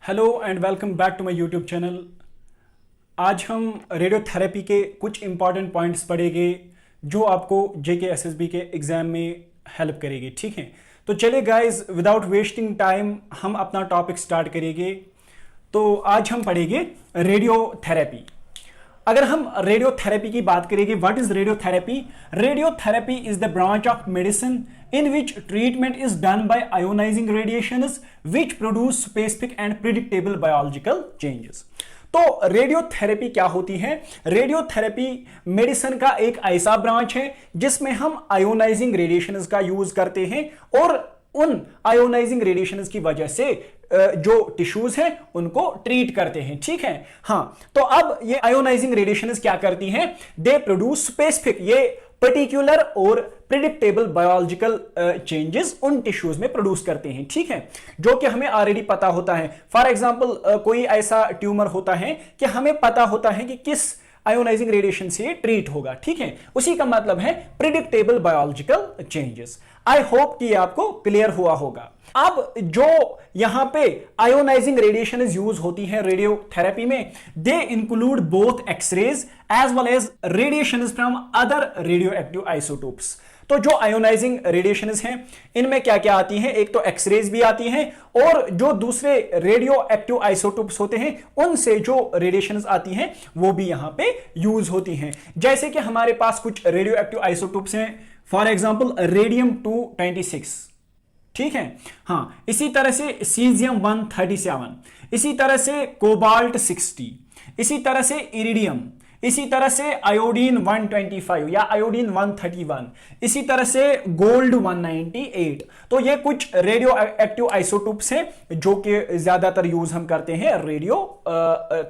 Hello and welcome back to my YouTube channel. आज हम radiotherapy के कुछ इंपॉर्टेंट पॉइंट्स पढ़ेंगे जो आपको जेके एसएसबी के एग्जाम में हेल्प करेंगे। ठीक है, तो चलिए गाइस, विदाउट वेस्टिंग टाइम हम अपना टॉपिक स्टार्ट करेंगे। तो आज हम पढ़ेंगे रेडियोथेरेपी। अगर हम रेडियोथेरेपी की बात करेंगे, what is radiotherapy? Radiotherapy is the branch of medicine in which treatment is done by ionizing radiations which produce specific and predictable biological changes। तो रेडियोथेरेपी क्या होती है? रेडियोथेरेपी मेडिसिन का एक ऐसा ब्रांच है जिसमें हम आयोनाइजिंग रेडिएशंस का यूज करते हैं और उन आयोनाइजिंग रेडिएशंस की वजह से जो टिश्यूज हैं उनको ट्रीट करते हैं। ठीक है, हाँ, तो अब ये आयोनाइजिंग रेडिएशंस क्या करती हैं? दे प्रोड्यूस स्पेसिफिक, ये पर्टिकुलर और प्रिडिक्टेबल बायोलॉजिकल चेंजेस उन टिश्यूज में प्रोड्यूस करते हैं। ठीक है, जो कि हमें ऑलरेडी पता होता है। फॉर एग्जांपल कोई ऐसा ट्यूमर होता है कि हमें पता होता है कि किस आयोनाइजिंग रेडिएशन से ट्रीट होगा। ठीक है, उसी का मतलब है predictable biological changes. I hope कि आपको क्लियर हुआ होगा। अब जो यहां पे आयोनाइजिंग रेडिएशन यूज होती है रेडियोथेरेपी में, they include both X rays as well as radiation from other radio active isotopes. तो जो आयोनाइजिंग रेडिएशंस हैं इनमें क्या क्या आती हैं? एक तो एक्सरेज भी आती हैं और जो दूसरे रेडियो एक्टिव आइसोटोप्स होते हैं उनसे जो रेडिएशंस आती हैं वो भी यहां पे यूज होती हैं। जैसे कि हमारे पास कुछ रेडियो एक्टिव आइसोटोप्स हैं, फॉर एग्जांपल रेडियम 226। ठीक है, हाँ, इसी तरह से सीजियम 137, इसी तरह से कोबाल्ट 60, इसी तरह से इरिडियम, इसी तरह से आयोडीन 125 या आयोडीन 131, इसी तरह से गोल्ड 198। तो ये कुछ रेडियो एक्टिव आइसोटोप्स हैं जो कि ज्यादातर यूज हम करते हैं रेडियो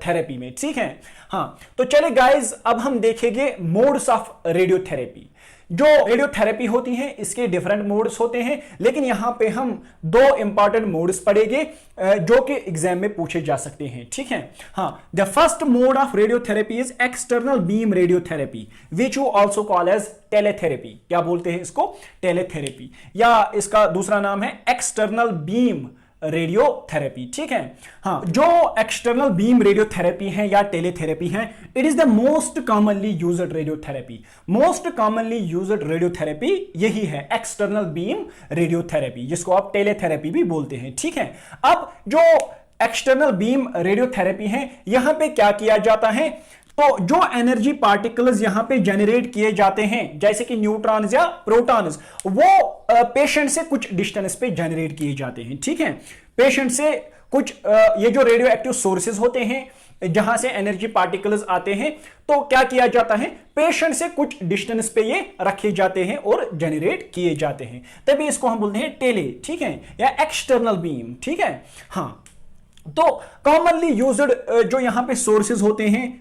थेरेपी में। ठीक है, हाँ, तो चले गाइज, अब हम देखेंगे मोड्स ऑफ रेडियोथेरेपी। जो रेडियोथेरेपी होती है इसके डिफरेंट मोड्स होते हैं, लेकिन यहां पे हम दो इंपॉर्टेंट मोड्स पढ़ेंगे जो कि एग्जाम में पूछे जा सकते हैं। ठीक है, हाँ, the first mode of radiotherapy is external beam radiotherapy which you also call as teletherapy. क्या बोलते हैं इसको? टेलेथेरेपी, या इसका दूसरा नाम है एक्सटर्नल बीम रेडियोथेरेपी। ठीक है, हाँ, जो एक्सटर्नल बीम रेडियोथेरेपी है या टेलीथेरेपी है, it is the most commonly used radiotherapy. Most commonly used radiotherapy यही है, एक्सटर्नल बीम रेडियोथेरेपी, जिसको आप टेलीथेरेपी भी बोलते हैं। ठीक है, अब जो एक्सटर्नल बीम रेडियोथेरेपी है, यहां पे क्या किया जाता है? तो जो एनर्जी पार्टिकल्स यहां पे जनरेट किए जाते हैं, जैसे कि न्यूट्रॉन्स या प्रोटॉन्स, वो पेशेंट से कुछ डिस्टेंस पे जनरेट किए जाते हैं। ठीक है, पेशेंट से कुछ ये जो रेडियो एक्टिव सोर्सेज होते हैं जहां से एनर्जी पार्टिकल्स आते हैं, तो क्या किया जाता है? पेशेंट से कुछ डिस्टेंस पे ये रखे जाते हैं और जनरेट किए जाते हैं, तभी इसको हम बोलते हैं टेले। ठीक है, या एक्सटर्नल बीम। ठीक है, हाँ, तो कॉमनली यूज्ड जो यहां पे सोर्सेज होते हैं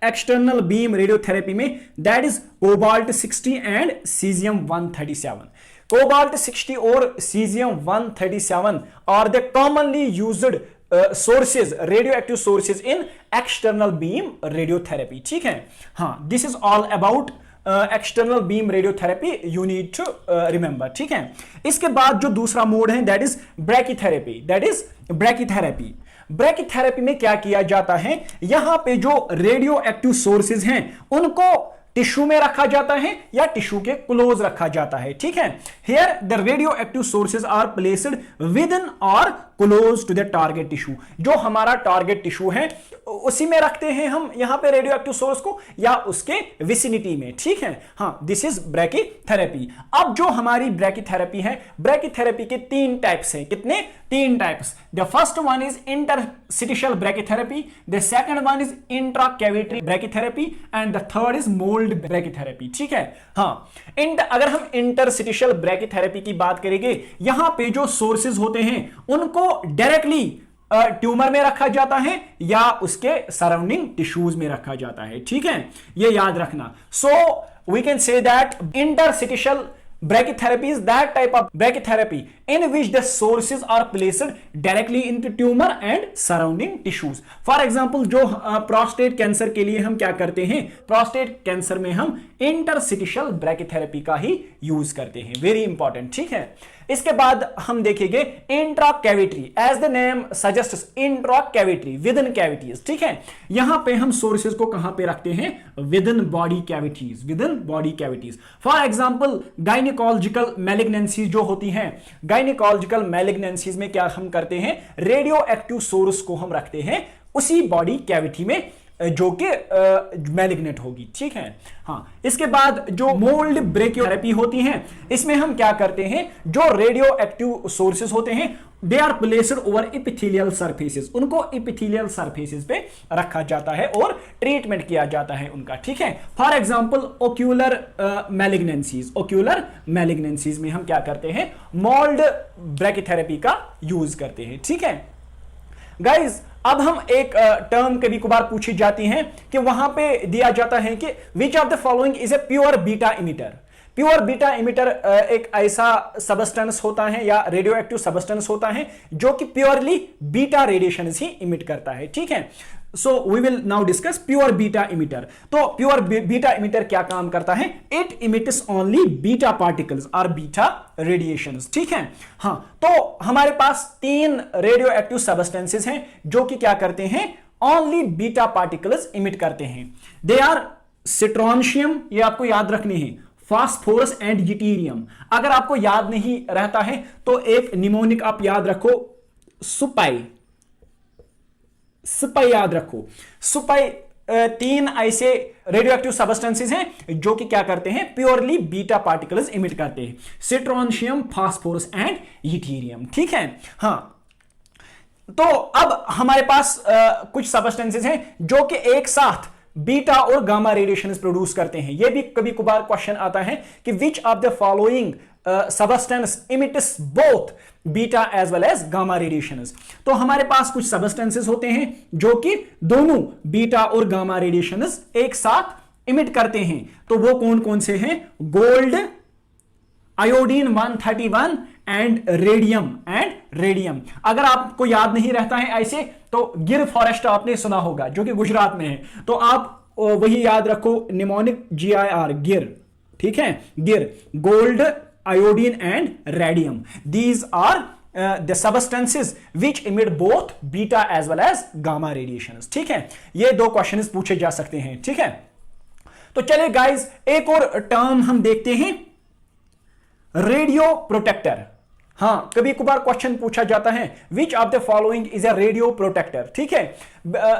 एक्सटर्नल बीम रेडियोथेरेपी में, that is cobalt 60 and caesium 137। Cobalt 60 और caesium 137 are the commonly used sources, radio active sources in external beam radiotherapy. ठीक है, हाँ, this is all about external beam radiotherapy, you need to remember. ठीक है, इसके बाद जो दूसरा मोड है that is brachytherapy. That is brachytherapy. Brachytherapy में क्या किया जाता है? यहां पे जो रेडियो एक्टिव सोर्सेज हैं उनको टिश्यू में रखा जाता है या टिश्यू के क्लोज रखा जाता है। ठीक है, here the radio active sources are placed within or close to the target tissue. जो हमारा टारगेट टिश्यू है उसी में रखते हैं हम यहां पे रेडियो एक्टिव सोर्स को या उसके विसिनिटी में। ठीक है, हाँ, दिस इज ब्रैकीथेरेपी। अब जो हमारी ब्रैकीथेरेपी है, ब्रैकीथेरेपी के तीन टाइप्स हैं। कितने? तीन types. The first one is interstitial brachytherapy, the second one is intracavitary brachytherapy and the third is mould brachytherapy. ठीक है, हाँ, अगर हम इंटरस्टिशियल ब्रैकीथेरेपी की बात करेंगे, यहां पे जो सोर्सेज होते हैं उनको डायरेक्टली ट्यूमर में रखा जाता है या उसके सराउंडिंग टिश्यूज में रखा जाता है। ठीक है, ये याद रखना। So we can say that interstitial Brachytherapy is that type of brachytherapy in which the sources are placed directly into tumor and surrounding tissues. For example, जो prostate cancer के लिए हम क्या करते हैं, prostate cancer में हम interstitial brachytherapy का ही यूज करते हैं. Very important. ठीक है. इसके बाद हम देखेंगे intracavitary. As the name suggests, intracavitary, within cavities. ठीक है. यहां पे हम सोर्सेज को कहां पे रखते हैं, with in body cavities, with in body cavities. For example gynaecological malignancies जो होती हैं, गायनिकोलॉजिकल मैलिग्नेंसीज में क्या हम करते हैं, रेडियो एक्टिव सोर्स को हम रखते हैं उसी बॉडी कैविटी में जो कि मैलिग्नेंट होगी. ठीक है. हाँ. इसके बाद जो मोल्ड ब्रेकियोथेरेपी होती हैं, इसमें हम क्या करते हैं, जो रेडियो एक्टिव सोर्सेस होते हैं they are placed over epithelial surfaces, उनको एपिथेलियल सरफेसेस पे रखा जाता है और ट्रीटमेंट किया जाता है उनका. ठीक है. For example ocular malignancies, ocular malignancies में हम क्या करते हैं, मोल्ड ब्रेकियोथेरेपी का यूज करते हैं. ठीक है. गाइज, अब हम एक टर्म कभी कभार पूछी जाती हैं कि वहां पे दिया जाता है कि which of the following is a pure beta emitter. Pure beta emitter एक ऐसा सबस्टेंस होता है या रेडियो एक्टिव सबस्टेंस होता है जो कि प्योरली बीटा रेडिएशन ही इमिट करता है. ठीक है. So we will now discuss pure beta emitter. तो प्योर बीटा इमिटर क्या काम करता है, it emits only beta particles और बीटा रेडिएशंस. ठीक है. हाँ. तो हमारे पास 3 रेडियो एक्टिव सबस्टेंसेस हैं जो कि क्या करते हैं, ओनली बीटा पार्टिकल्स इमिट करते हैं. दे आर स्ट्रोंशियम, ये आपको याद रखने हैं, फास्फोरस एंड यूटेरियम. अगर आपको याद नहीं रहता है तो एक निमोनिक आप याद रखो, सुपाई, सुपाई याद रखो. सुपाई 3 ऐसे रेडियो एक्टिव सबस्टेंसेस हैं जो कि क्या करते हैं, प्योरली बीटा पार्टिकल्स इमिट करते हैं, स्ट्रोंशियम, फास्फोरस एंड यूटेरियम. ठीक है. हाँ. तो अब हमारे पास कुछ सबस्टेंसेस हैं जो कि एक साथ बीटा और गामा रेडिएशंस प्रोड्यूस करते हैं. यह भी कभी कभार क्वेश्चन आता है कि which of the following substance emits both beta as well as gamma radiations. तो हमारे पास कुछ सबस्टेंसेस होते हैं जो कि दोनों बीटा और गामा रेडिएशंस एक साथ इमिट करते हैं. तो वो कौन कौन से हैं, गोल्ड, आयोडीन 131 एंड रेडियम. अगर आपको याद नहीं रहता है ऐसे तो गिर फॉरेस्ट आपने सुना होगा जो कि गुजरात में है, तो आप वही याद रखो, निमोनिक GIR, गिर. ठीक है. गिर, gold, iodine and radium. These are the substances which emit both beta as well as gamma radiations. ठीक है. ये 2 क्वेश्चंस पूछे जा सकते हैं. ठीक है. तो चलिए गाइस, एक और टर्म हम देखते हैं, रेडियो प्रोटेक्टर. हां, कभी कभार क्वेश्चन पूछा जाता है which of the following is a radio protector. ठीक है.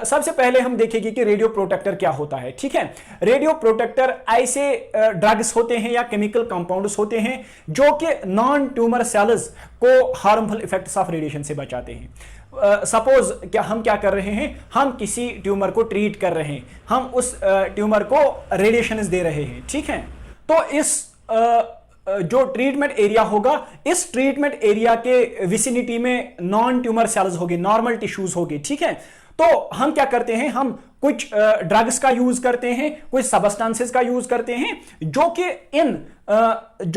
सबसे पहले हम देखेंगे कि रेडियो प्रोटेक्टर क्या होता है. ठीक है. रेडियो प्रोटेक्टर ऐसे ड्रग्स होते हैं या केमिकल कंपाउंड्स होते हैं जो कि नॉन ट्यूमर सेल्स को हार्मफुल इफेक्ट्स ऑफ रेडिएशन से बचाते हैं. सपोज क्या हम क्या कर रहे हैं, हम किसी ट्यूमर को ट्रीट कर रहे हैं, हम उस ट्यूमर को रेडिएशन दे रहे हैं. ठीक है. तो इस जो ट्रीटमेंट एरिया होगा, इस ट्रीटमेंट एरिया के विसिनिटी में नॉन ट्यूमर सेल्स होंगे, नॉर्मल टिश्यूज होंगे. ठीक है. तो हम क्या करते हैं, हम कुछ ड्रग्स का यूज करते हैं, कुछ सबस्टेंसेस का यूज करते हैं जो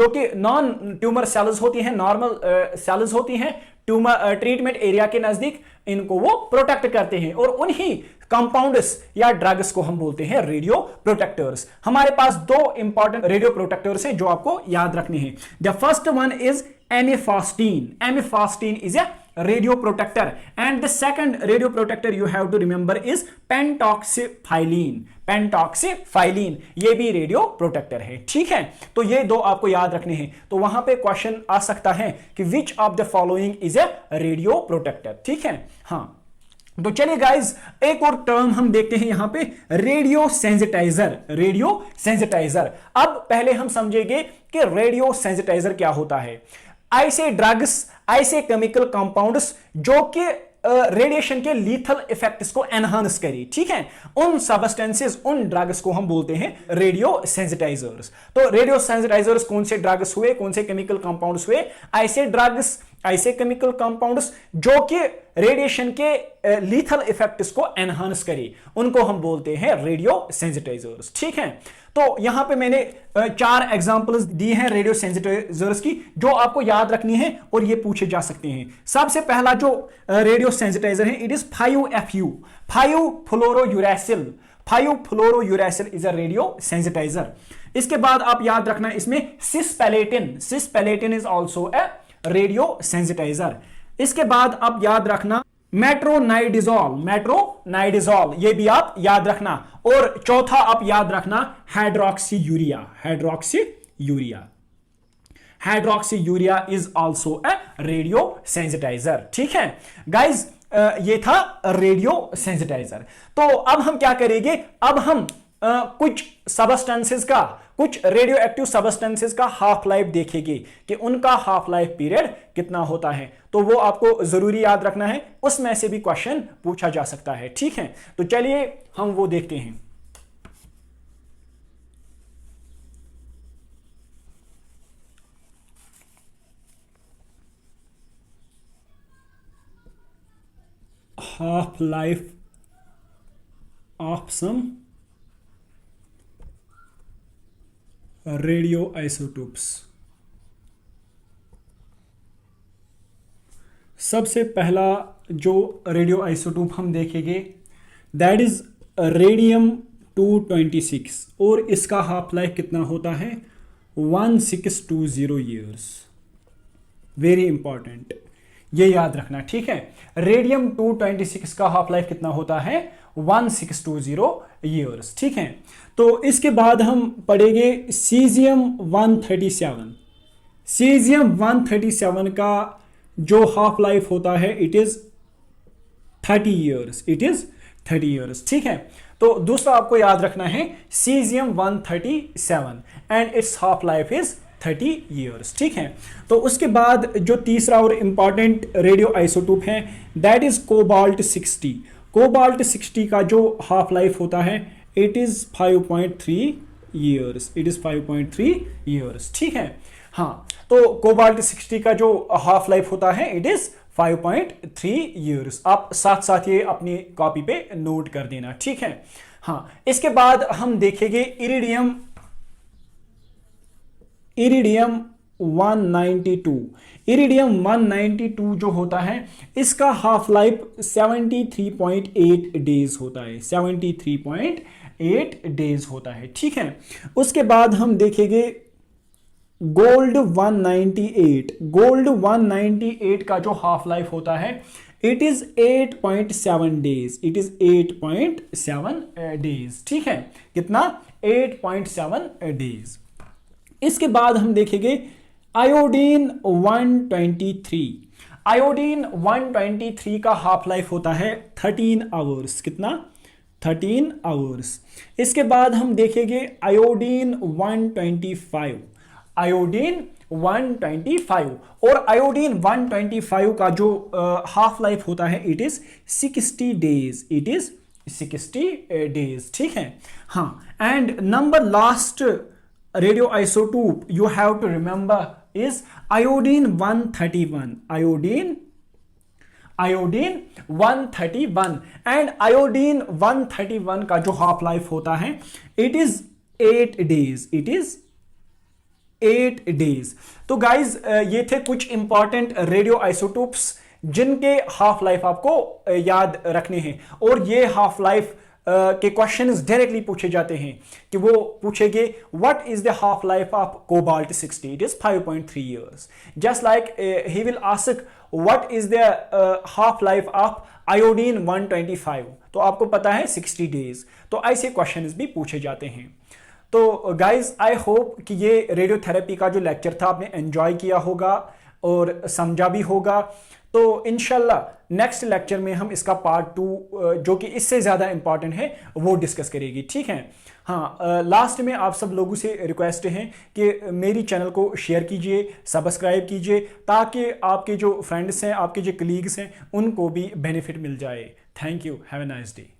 कि नॉन ट्यूमर सेल्स होती हैं, नॉर्मल सेल्स होती हैं ट्यूमर ट्रीटमेंट एरिया के नजदीक, इनको वो प्रोटेक्ट करते हैं और उन्हीं कंपाउंड्स या ड्रग्स को हम बोलते हैं रेडियो प्रोटेक्टर्स. हमारे पास 2 इंपॉर्टेंट रेडियो प्रोटेक्टर्स हैं जो आपको याद रखने हैं. The first one is amifostine. Amifostine is a radio protector and the second radio protector you have to remember is pentoxifylline. पेंटॉक्सीफाइलिन ये भी रेडियो प्रोटेक्टर है. ठीक है. तो ये 2 आपको याद रखने हैं. तो वहां पे क्वेश्चन आ सकता है कि which of the following is a radio protector. ठीक है. हाँ. तो चलिए गाइज, एक और टर्म हम देखते हैं यहां पे, रेडियो सेंसिटाइजर. रेडियो सेंसिटाइजर. अब पहले हम समझेंगे कि रेडियो सेंसिटाइजर क्या होता है. ऐसे ड्रग्स, ऐसे केमिकल कंपाउंड्स जो कि रेडिएशन के लीथल इफेक्ट्स को एनहांस करी. ठीक है. उन सबस्टेंसेस, उन ड्रग्स को हम बोलते हैं रेडियो सेंसिटाइजर्स. तो रेडियो सेंसिटाइजर्स कौन से ड्रग्स हुए, कौन से केमिकल कंपाउंड्स हुए, ऐसे ड्रग्स ऐसे केमिकल कंपाउंड्स जो कि रेडिएशन के लीथल इफेक्ट्स को एनहांस करे, उनको हम बोलते हैं रेडियो सेंसिटाइजर्स। ठीक है, तो यहां पे मैंने 4 एग्जांपल्स दी हैं रेडियो सेंसिटाइजर्स की, जो आपको याद रखनी है और ये पूछे जा सकते हैं। सबसे पहला जो रेडियो सेंसिटाइजर है, इट इज 5FU, 5-फ्लोरोयूरेसिल। 5-फ्लोरोयूरेसिल इज अ रेडियो सेंसिटाइजर। इसके बाद आप याद रखना इसमें cisplatin, cisplatin is also a radiosensitizer. इसके बाद आप याद रखना मेट्रोनाइडिजोल, मेट्रोनाइडिजोल ये भी आप याद रखना। और चौथा आप याद रखना hydroxyurea, hydroxyurea, hydroxyurea is also a radiosensitizer. ठीक है गाइज, ये था रेडियो सेंसिटाइजर। तो अब हम क्या करेंगे, अब हम कुछ सबस्टेंसेस का, कुछ रेडियो एक्टिव सबस्टेंसेस का हाफ लाइफ देखेंगे कि उनका हाफ लाइफ पीरियड कितना होता है। तो वो आपको जरूरी याद रखना है, उसमें से भी क्वेश्चन पूछा जा सकता है। ठीक है, तो चलिए हम वो देखते हैं। Half life of some radio isotopes. सबसे पहला जो रेडियो आइसोटोप हम देखेंगे दैट इज रेडियम 226 और इसका हाफ लाइफ कितना होता है 1620 ईयर्स। वेरी इंपॉर्टेंट, ये याद रखना। ठीक है, रेडियम 226 का हाफ लाइफ कितना होता है 1620 ईयर्स। ठीक है, तो इसके बाद हम पढ़ेंगे सीजियम 137। सीजियम 137 का जो हाफ लाइफ होता है it is 30 years, it is 30 years. ठीक है, तो दूसरा आपको याद रखना है caesium 137 and it's half life is 30 years. ठीक है, तो उसके बाद जो तीसरा और इंपॉर्टेंट रेडियो आइसोटोप है दैट इज कोबाल्ट 60। कोबाल्ट 60 का जो हाफ लाइफ होता है it is 5.3 years, it is 5.3 years. ठीक है, हाँ, तो कोबाल्ट 60 का जो हाफ लाइफ होता है इट इज 5.3 ईयर्स। आप साथ साथ ये अपनी कॉपी पे नोट कर देना। ठीक है, हाँ, इसके बाद हम देखेंगे इरिडियम, इरिडियम 192। इरिडियम 192 जो होता है इसका हाफ लाइफ 73.8 डेज होता है, 73.8 डेज होता है। ठीक है, उसके बाद हम देखेंगे गोल्ड 198। गोल्ड 198 का जो हाफ लाइफ होता है it is 8.7 days, it is 8.7 days. ठीक है, कितना 8.7 डेज। इसके बाद हम देखेंगे आयोडीन 123। आयोडीन 123 का हाफ लाइफ होता है 13 आवर्स, कितना 13 आवर्स। इसके बाद हम देखेंगे आयोडीन 125, आयोडीन 125 और आयोडीन 125 का जो हाफ लाइफ होता है it is 60 days, it is 60 days. ठीक है, हाँ, and number last radio isotope you have to remember is iodine 131, iodine 131 and iodine 131 का जो हाफ लाइफ होता है it is 8 days, it is 8 days। तो गाइज ये थे कुछ इंपॉर्टेंट रेडियो आइसोटोप्स जिनके हाफ लाइफ आपको याद रखने हैं, और ये हाफ लाइफ के क्वेश्चंस डायरेक्टली पूछे जाते हैं कि वो पूछेंगे what is the half life of cobalt 60, it is 5.3 years. Just like he will ask what is the half life of iodine 125, तो आपको पता है 60 डेज। तो ऐसे क्वेश्चंस भी पूछे जाते हैं। तो गाइज आई होप कि ये रेडियोथेरेपी का जो लेक्चर था आपने एंजॉय किया होगा और समझा भी होगा। तो इंशाल्लाह नेक्स्ट लेक्चर में हम इसका पार्ट 2 जो कि इससे ज़्यादा इंपॉर्टेंट है वो डिस्कस करेगी। ठीक है, हाँ, लास्ट में आप सब लोगों से रिक्वेस्ट है कि मेरी चैनल को शेयर कीजिए, सब्सक्राइब कीजिए, ताकि आपके जो फ्रेंड्स हैं, आपके जो कलीग्स हैं, उनको भी बेनिफिट मिल जाए। Thank you, have a nice day.